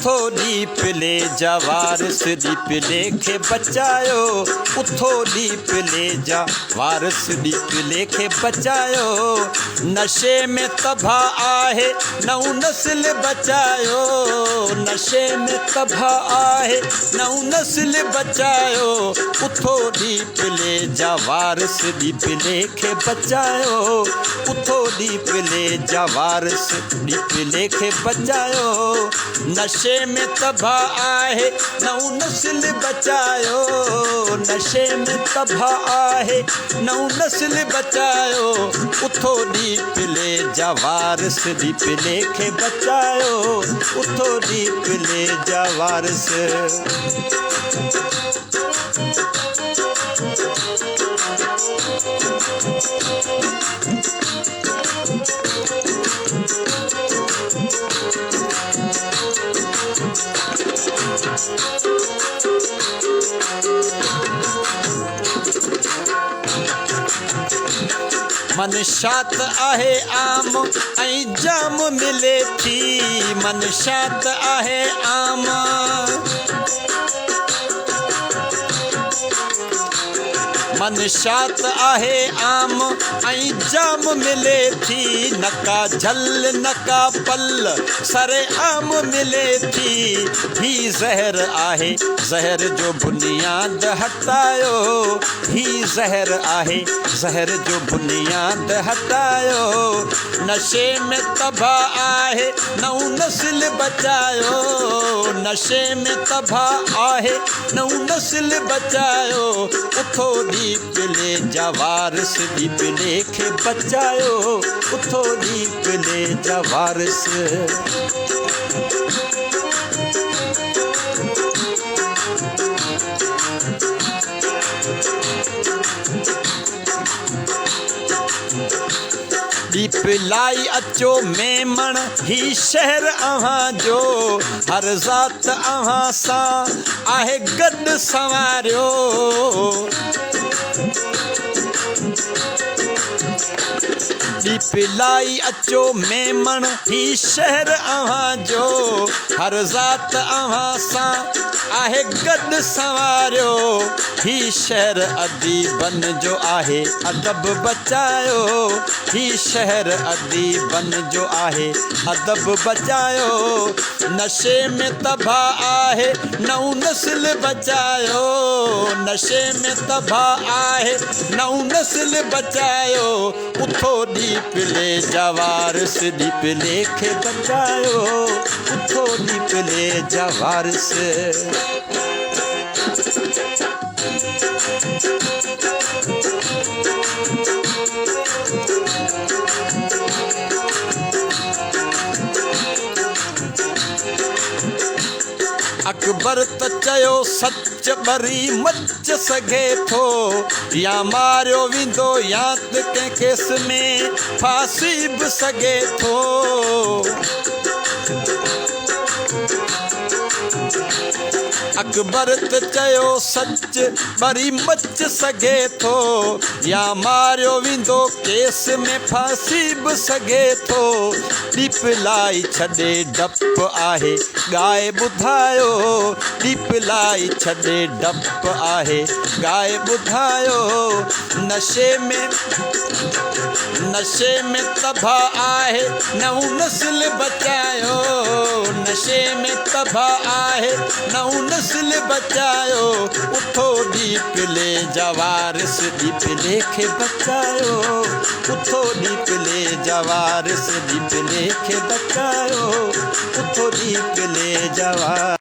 उथो दीप ले जा वारिस दीप लेखे बचायो उथो दीप ले जा वारिस दीप लेखे बचायो नशे में तबाह आहे नऊ नस्ल बचायो नशे में तबाह आहे नऊ नस्ल बचायो उथो दीप ले जा वारिस दीप लेखे बचायो उथो दीप ले जा वारिस दीप लेखे बचायो नशे में तबाह आहे नऊ नस्ल बचायो नशे में तबाह आहे नऊ नस्ल बचायो उथो दीप ले जा वारिस दीप लेखे बचायो उथो दीप ले जा वारिस मनशात आहे आम ऐं जाम मिले थी मनशात आहे आम मनशात आहे आम ऐं जाम मिले थी नका झल नका पल सरे आम मिले थी ही ज़हर आहे ज़हर जो बुनियाद हटायो ही ज़हर आहे ज़हर जो बुनियाद हटायो नशे में तबाह आहे नऊ नस्ल बचायो नशे में तबाह आहे नऊ नस्ल बचायो उथो दीप ले जा वारिस दीप लेखे बचायो उथो दीप ले जा वारिस दीप लाई अचो मेमण ही शहर अव्हां जो हर ज़ात अव्हां सां आहे गॾु संवारियो दीप लाई अचो मेमण ही शहर अव्हां जो हर ज़ात अव्हां सां आहे गॾु संवारियो ही शहर अदीबन जो आहे अदब बचायो ही शहर अदीबन जो आहे अदब बचायो नशे में तबाह आहे नऊ नस्ल बचायो नशे में तबाह आहे नऊ नस्ल बचायो उथो दीप ले जा वारिस दीप लेखे बचायो उथो दीप ले जा वारिस अकबर त चयो सच ॿरी मच सघे थो या मारियो वेंदो या त कंहिं केस में फांसी बि सघे थो अकबर त चयो सच ॿरी मच सघे थो या मारियो वेंदो केस में फांसी बि सघे थो दीप लाई छॾे डप आहे ॻाए ॿुधायो दीप लाई छॾे डप आहे ॻाए ॿुधायो नशे में तबाह आहे नऊ नस्ल बचायो नशे में तबाह आहे नऊ नस्ल बचायो उथो दीप ले जा वारिस दीप लेखे बचायो उथो दीप ले जा वारिस दीप लेखे बचायो उथो दीप ले जा वारिस